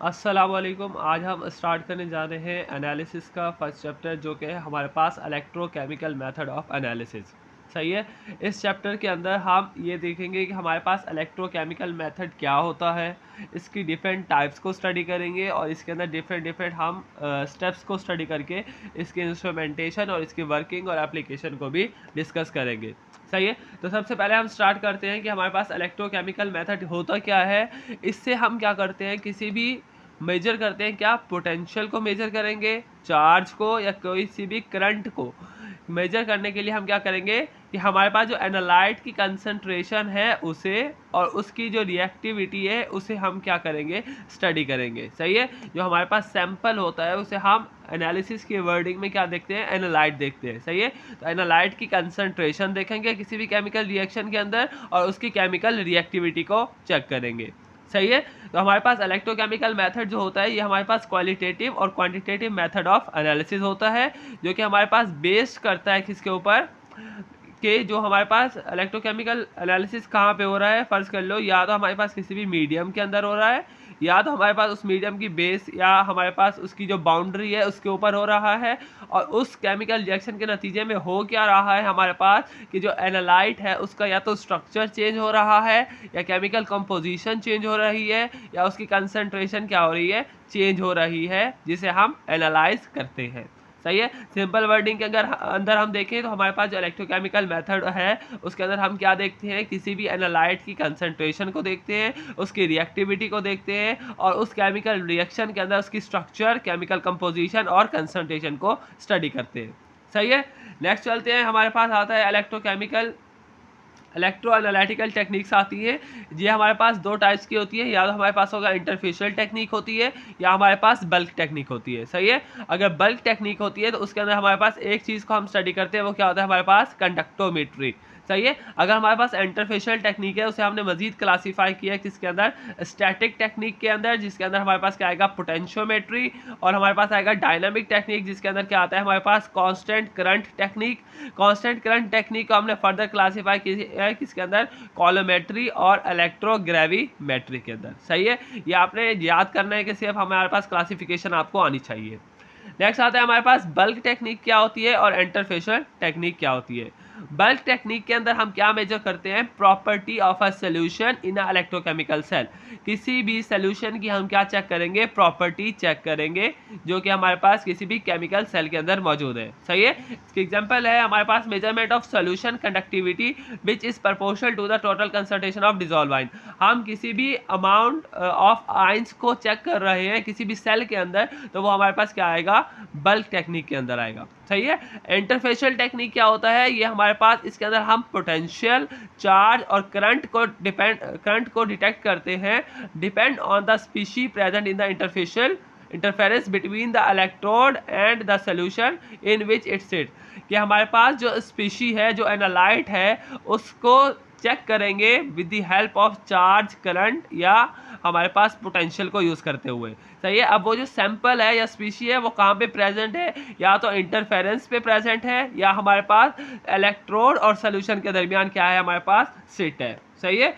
अस्सलाम वालेकुम। आज हम स्टार्ट करने जा रहे हैं एनालिसिस का फर्स्ट चैप्टर, जो कि है हमारे पास इलेक्ट्रोकेमिकल मेथड ऑफ एनालिसिस। सही है। इस चैप्टर के अंदर हम ये देखेंगे कि हमारे पास इलेक्ट्रोकेमिकल मेथड क्या होता है, इसकी डिफरेंट टाइप्स को स्टडी करेंगे और इसके अंदर डिफरेंट डिफरेंट हम स्टेप्स को स्टडी करके इसके इंस्ट्रूमेंटेशन और इसकी वर्किंग और एप्लीकेशन को भी डिस्कस करेंगे। सही है। तो सबसे पहले हम स्टार्ट करते हैं कि हमारे पास इलेक्ट्रोकेमिकल मेथड होता क्या है। इससे हम क्या करते हैं, किसी भी मेजर करते हैं, क्या पोटेंशियल को मेजर करेंगे, चार्ज को या कोई सी भी करंट को मेजर करने के लिए हम क्या करेंगे कि हमारे पास जो एनालाइट की कंसंट्रेशन है उसे और उसकी जो रिएक्टिविटी है उसे हम क्या करेंगे, स्टडी करेंगे। सही है। जो हमारे पास सैंपल होता है उसे हम एनालिसिस की वर्डिंग में क्या देखते हैं, एनालाइट देखते हैं। सही है। तो एनालाइट की कंसंट्रेशन देखेंगे किसी भी केमिकल रिएक्शन के अंदर और उसकी केमिकल रिएक्टिविटी को चेक करेंगे। सही है। तो हमारे पास इलेक्ट्रोकेमिकल मेथड जो होता है ये हमारे पास क्वालिटेटिव और क्वांटिटेटिव मेथड ऑफ एनालिसिस होता है, जो कि हमारे पास बेस्ड करता है किसके ऊपर, कि जो हमारे पास इलेक्ट्रोकेमिकल एनालिसिस कहाँ पे हो रहा है। फर्ज कर लो या तो हमारे पास किसी भी मीडियम के अंदर हो रहा है, या तो हमारे पास उस मीडियम की बेस या हमारे पास उसकी जो बाउंड्री है उसके ऊपर हो रहा है, और उस केमिकल रिएक्शन के नतीजे में हो क्या रहा है हमारे पास कि जो एनालाइट है उसका या तो स्ट्रक्चर चेंज हो रहा है, या केमिकल कंपोजिशन चेंज हो रही है, या उसकी कंसंट्रेशन क्या हो रही है, चेंज हो रही है, जिसे हम एनालाइज करते हैं। सही है। सिंपल वर्डिंग के अगर अंदर हम देखें तो हमारे पास जो इलेक्ट्रोकेमिकल मेथड है उसके अंदर हम क्या देखते हैं, किसी भी एनालाइट की कंसंट्रेशन को देखते हैं, उसकी रिएक्टिविटी को देखते हैं और उस केमिकल रिएक्शन के अंदर उसकी स्ट्रक्चर, केमिकल कंपोजिशन और कंसंट्रेशन को स्टडी करते हैं। सही है। नेक्स्ट चलते हैं, हमारे पास आता है इलेक्ट्रो एनालिटिकल टेक्निक्स आती है। ये हमारे पास दो टाइप्स की होती है, या तो हमारे पास होगा इंटरफेशियल टेक्निक होती है, या हमारे पास बल्क टेक्निक होती है। सही है। अगर बल्क टेक्निक होती है तो उसके अंदर हमारे पास एक चीज़ को हम स्टडी करते हैं, वो क्या होता है, हमारे पास कंडक्टोमेट्री। सही है। अगर हमारे पास इंटरफेशियल टेक्निक है उसे हमने मजीद क्लासीफाई किया है किसके अंदर, स्टैटिक टेक्निक के अंदर, जिसके अंदर हमारे पास क्या आएगा, पोटेंशियोमेट्री, और हमारे पास आएगा डायनामिक टेक्निक, जिसके अंदर क्या आता है हमारे पास, constant current technique. Constant current technique को हमने फर्दर क्लासीफाई किया है किसके अंदर, कॉलोमेट्री और इलेक्ट्रोग्रेविमेट्री के अंदर। सही है। ये आपने याद करना है कि सिर्फ हमारे पास क्लासिफिकेशन आपको आनी चाहिए। नेक्स्ट आता है हमारे पास बल्क टेक्निक क्या होती है और इंटरफेशियल टेक्निक क्या होती है। बल्क टेक्निक के अंदर हम क्या मेजर करते हैं, property of a solution in a electrochemical cell. किसी भी सॉल्यूशन की हम क्या चेक करेंगे, प्रॉपर्टी चेक करेंगे, जो कि हमारे पास किसी भी केमिकल सेल के अंदर मौजूद है। सही है। इसकी एग्जांपल है हमारे पास measurement of solution conductivity which is proportional to the total concentration of dissolve ion. हम किसी भी अमाउंट ऑफ आयंस को चेक कर रहे हैं किसी भी सेल के अंदर, तो वो हमारे पास क्या आएगा, बल्क टेक्निक के अंदर आएगा। सही है। इंटरफेशियल टेक्निक क्या होता है, ये हमारे पास इसके अंदर हम पोटेंशियल, चार्ज और करंट को डिटेक्ट करते हैं depend on the species present in the interference between the electrode and the solution in which it seat. कि हमारे पास जो स्पीशी है, जो एनालाइट है, उसको चेक करेंगे with the help of charge, current या हमारे पास पोटेंशियल को यूज़ करते हुए। सही है। अब वो जो सैंपल है या स्पीशी है वो कहाँ पे प्रेजेंट है, या तो इंटरफेरेंस पे प्रेजेंट है, या हमारे पास इलेक्ट्रोड और सोल्यूशन के दरमियान क्या है, हमारे पास सिट है। सही है।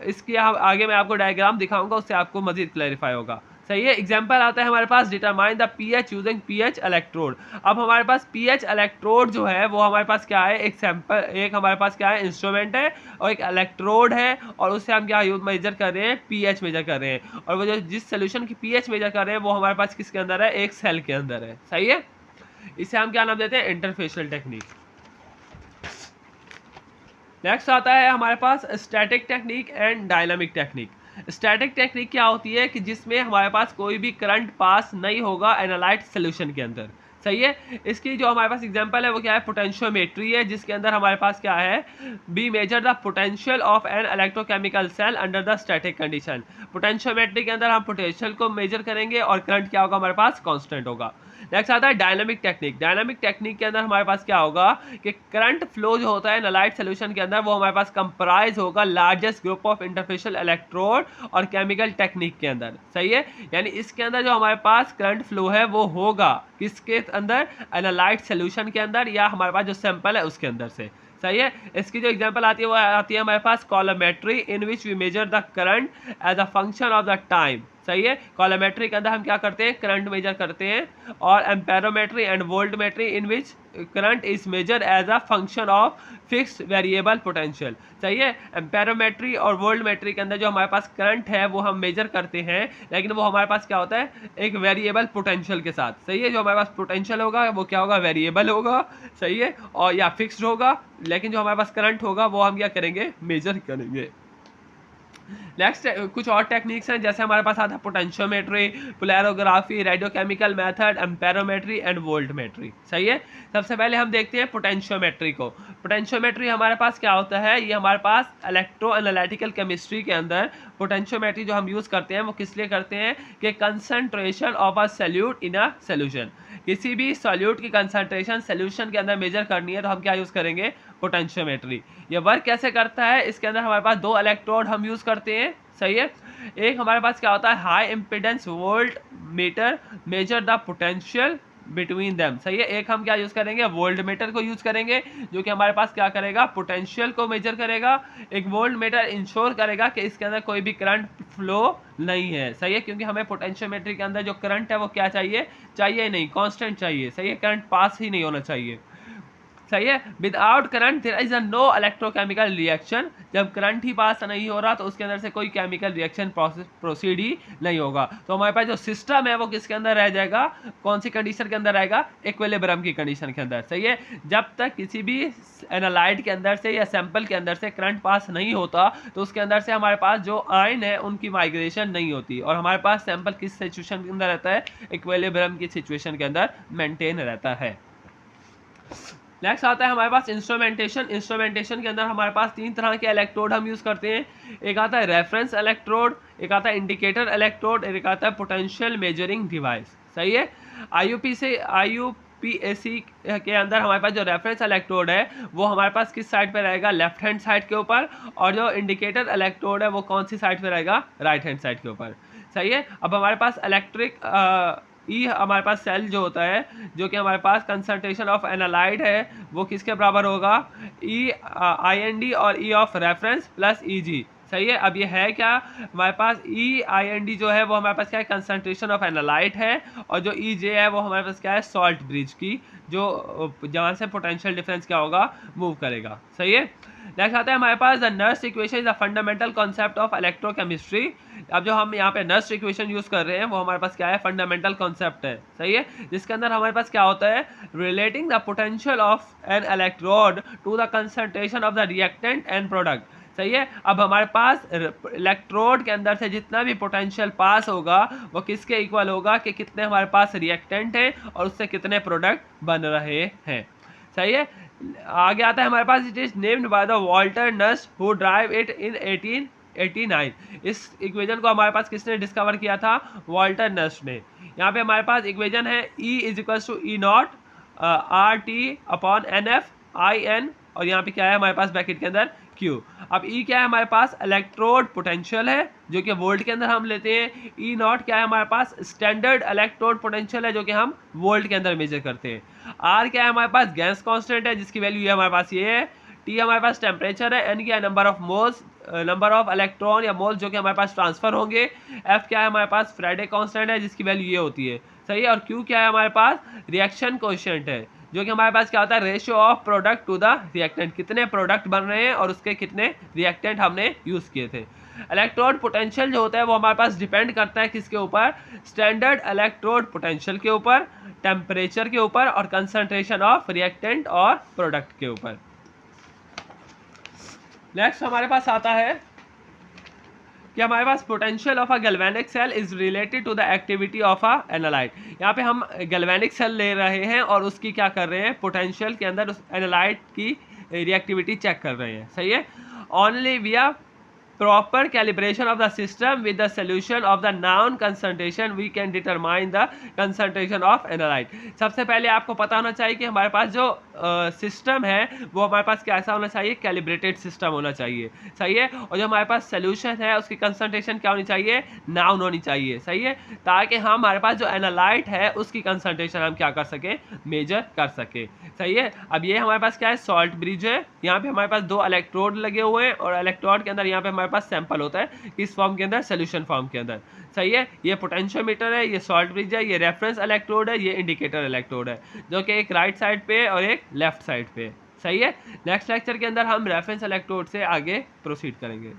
इसकी आगे मैं आपको डायग्राम दिखाऊंगा, उससे आपको मजीद क्लैरिफाई होगा। सही है। एग्जाम्पल आता है हमारे पास, determine the pH using pH electrode. अब हमारे पास पीएच इलेक्ट्रोड जो है वो हमारे पास क्या है, एक हमारे पास क्या है, इंस्ट्रूमेंट है और एक इलेक्ट्रोड है, और उससे हम क्या यूज मेजर कर रहे हैं, पीएच मेजर कर रहे हैं। और वो जो जिस सोल्यूशन की पीएच मेजर कर रहे हैं वो हमारे पास किसके अंदर है, एक सेल के अंदर है। सही है। इसे हम क्या नाम देते हैं, इंटरफेशियल टेक्निक। नेक्स्ट आता है हमारे पास static technique and dynamic technique. Static technique क्या होती है कि जिसमें हमारे पास कोई भी करंट पास नहीं होगा एनालाइट सोल्यूशन के अंदर। सही है। इसकी जो हमारे पास एग्जांपल है वो क्या है, पोटेंशियोमेट्री है, जिसके अंदर हमारे पास क्या है, be measure the potential of an electrochemical cell under the static condition. Potentiometry के अंदर हम पोटेंशियल को मेजर करेंगे और करंट क्या होगा, हमारे पास कांस्टेंट होगा। नेक्स्ट आता है डायनामिक टेक्निक। डायनामिक टेक्निक के अंदर हमारे पास क्या होगा कि करंट फ्लो जो होता है एनालाइट सोल्यूशन के अंदर वो हमारे पास कंप्राइज होगा largest group of interfacial electrode और केमिकल टेक्निक के अंदर। सही है। यानी इसके अंदर जो हमारे पास करंट फ्लो है वो होगा किसके अंदर, एनालाइट सोल्यूशन के अंदर, या हमारे पास जो सैंपल है उसके अंदर से। सही है। इसकी जो एग्जांपल आती है वो आती है हमारे पास coulometry, in which we measure the current as a function of the time. सही है। कॉलोमेट्री के अंदर हम क्या करते हैं, करंट मेजर करते हैं, और amperometry and voltammetry in which current is measure as a function of fixed variable potential. सही है। एम्पेरोमेट्री और वोल्टमेट्री के अंदर जो हमारे पास करंट है वो हम मेजर करते हैं, लेकिन वो हमारे पास क्या होता है, एक वेरिएबल पोटेंशियल के साथ। सही है। जो हमारे पास पोटेंशियल होगा वो क्या होगा, वेरिएबल होगा। सही है, और या फिक्स्ड होगा, लेकिन जो हमारे पास करंट होगा वो हम क्या करेंगे, मेजर करेंगे। नेक्स्ट कुछ और टेक्निक्स हैं, जैसे हमारे पास आता है पोटेंशियोमेट्री, पोलैरोग्राफी, रेडियोकेमिकल मेथड, एम्पेरोमेट्री एंड वोल्टमेट्री। सही है। सबसे पहले हम देखते हैं पोटेंशियोमेट्री को। पोटेंशियोमेट्री हमारे पास क्या होता है, ये हमारे पास इलेक्ट्रो एनालिटिकल केमिस्ट्री के अंदर पोटेंशियोमेट्री जो हम यूज़ करते हैं वो किस लिए करते हैं कि concentration of a solute in a solution, किसी भी सॉल्यूट की कंसंट्रेशन सॉल्यूशन के अंदर मेजर करनी है तो हम क्या यूज़ करेंगे, पोटेंशियोमेट्री। ये वर्क कैसे करता है, इसके अंदर हमारे पास दो इलेक्ट्रोड हम यूज़ करते हैं। सही है। एक हमारे पास क्या होता है, high impedance volt meter major the potential between them. सही है। एक हम क्या यूज़ करेंगे, वोल्ट मीटर को यूज़ करेंगे, जो कि हमारे पास क्या करेगा, पोटेंशियल को मेजर करेगा। एक वोल्ट मीटर इंश्योर करेगा कि इसके अंदर कोई भी करंट फ्लो नहीं है। सही है, क्योंकि हमें पोटेंशियोमेट्री के अंदर जो करंट है वो क्या चाहिए, चाहिए नहीं, कांस्टेंट चाहिए। सही है, करंट पास ही नहीं होना चाहिए। सही है। Without current there is a no electrochemical reaction, जब करंट ही पास नहीं हो रहा तो उसके अंदर से कोई केमिकल रिएक्शन प्रोसीड ही नहीं होगा। तो हमारे पास जो सिस्टम है वो किसके अंदर रह जाएगा, कौन सी कंडीशन के अंदर रहेगा, इक्विलिब्रियम की कंडीशन के अंदर। सही है। जब तक किसी भी एनालाइट के अंदर से या सैंपल के अंदर से करंट पास नहीं होता तो उसके अंदर से हमारे पास जो आयन है उनकी माइग्रेशन नहीं होती, और हमारे पास सैंपल किस सिचुएशन के अंदर रहता है, इक्विलिब्रियम की सिचुएशन के अंदर मेंटेन रहता है। नेक्स्ट आता है हमारे पास इंस्ट्रूमेंटेशन। इंस्ट्रूमेंटेशन के अंदर हमारे पास तीन तरह के इलेक्ट्रोड हम यूज़ करते हैं। एक आता है रेफरेंस इलेक्ट्रोड, एक आता है इंडिकेटर इलेक्ट्रोड, एक आता है पोटेंशियल मेजरिंग डिवाइस। सही है। IUPAC के अंदर हमारे पास जो रेफरेंस इलेक्ट्रोड है वो हमारे पास किस साइड पे रहेगा, लेफ्ट हैंड साइड के ऊपर, और जो इंडिकेटर इलेक्ट्रोड है वो कौन सी साइड पे रहेगा, राइट हैंड साइड के ऊपर। सही है। अब हमारे पास इलेक्ट्रिक हमारे पास सेल जो होता है, जो कि हमारे पास कंसंट्रेशन ऑफ एनालाइड है वो किसके बराबर होगा, IND और E of reference plus EG। सही है। अब ये है क्या, हमारे पास EIND जो है वो हमारे पास क्या है, कंसंट्रेशन ऑफ एनालाइट है, और जो EJ है वो हमारे पास क्या है, सॉल्ट ब्रिज की, जो जहाँ से पोटेंशियल डिफरेंस क्या होगा, मूव करेगा। सही है। नेक्स्ट आता है हमारे पास the Nernst equation is the fundamental concept of electrochemistry. अब जो हम यहाँ पे नर्स इक्वेशन यूज कर रहे हैं वो हमारे पास क्या है, फंडामेंटल कॉन्सेप्ट है। सही है। जिसके अंदर हमारे पास क्या होता है, relating the potential of an electrode to the concentration of the reactant and product. सही है। अब हमारे पास इलेक्ट्रोड के अंदर से जितना भी पोटेंशियल पास होगा वो किसके इक्वल होगा, कि कितने हमारे पास रिएक्टेंट हैं और उससे कितने प्रोडक्ट बन रहे हैं। सही है। आगे आता है हमारे पास, it is named by the Walther Nernst who drive it in 1889। इस इक्वेशन को हमारे पास किसने डिस्कवर किया था, वॉल्टर नर्स ने। यहाँ पे हमारे पास इक्वेशन है E = E0 RT upon NF IN, और यहाँ पे क्या है हमारे पास ब्रैकेट के अंदर Q। अब E क्या है हमारे पास, इलेक्ट्रोड पोटेंशियल है जो कि वोल्ट के अंदर हम लेते हैं। E0 क्या है हमारे पास, स्टैंडर्ड इलेक्ट्रोड पोटेंशियल है जो कि हम वोल्ट के अंदर मेजर करते हैं। R क्या है हमारे पास, गैस कांस्टेंट है जिसकी वैल्यू ये हमारे पास ये है। T हमारे पास टेम्परेचर है। N क्या है, number of moles, number of electron या मोल्स जो कि हमारे पास ट्रांसफर होंगे। F क्या है हमारे पास, फ्राइडे कांस्टेंट है जिसकी वैल्यू ये होती है। सही है। और Q क्या है हमारे पास, रिएक्शन कोएफिशिएंट है जो कि हमारे पास क्या होता है, ratio of product to the reactant, कितने प्रोडक्ट बन रहे हैं और उसके कितने रिएक्टेंट हमने यूज़ किए थे। इलेक्ट्रोड पोटेंशियल जो होता है वो हमारे पास डिपेंड करता है किसके ऊपर, स्टैंडर्ड इलेक्ट्रोड पोटेंशियल के ऊपर, टेम्परेचर के ऊपर, और कंसंट्रेशन ऑफ रिएक्टेंट और प्रोडक्ट के ऊपर। नेक्स्ट हमारे पास आता है कि हमारे पास potential of a galvanic cell is related to the activity of a analyte. यहाँ पे हम गैल्वेनिक सेल ले रहे हैं और उसकी क्या कर रहे हैं, पोटेंशियल के अंदर उस एनालाइट की रिएक्टिविटी चेक कर रहे हैं। सही है। ओनली विया proper calibration of the system with the solution of the known concentration we can determine the concentration of analyte। सबसे पहले आपको पता होना चाहिए कि हमारे पास जो सिस्टम है वो हमारे पास कैसा होना चाहिए, कैलिब्रेटेड सिस्टम होना चाहिए। सही है। और जो हमारे पास सोल्यूशन है उसकी कंसंट्रेशन क्या होनी चाहिए, नाउन होनी चाहिए। सही है। ताकि हम हमारे पास जो एनालाइट है उसकी कंसंट्रेशन हम क्या कर सके, मेजर कर सके। सही है। अब ये हमारे पास क्या है, सॉल्ट ब्रिज है। यहाँ पे हमारे पास दो इलेक्ट्रोड लगे हुए हैं और इलेक्ट्रोड के अंदर यहाँ पे हमारे हमारे पास सैंपल होता है किस फॉर्म के अंदर, सोल्यूशन फॉर्म के अंदर। सही है, ये पोटेंशियोमीटर है, ये सॉल्ट ब्रिज है, ये रेफरेंस इलेक्ट्रोड है, ये इंडिकेटर इलेक्ट्रोड है, जो कि एक राइट साइड पे और एक लेफ्ट साइड पे। सही है, नेक्स्ट लेक्चर के अंदर हम रेफरेंस इलेक्ट्रोड से आगे प्रोसीड करेंगे।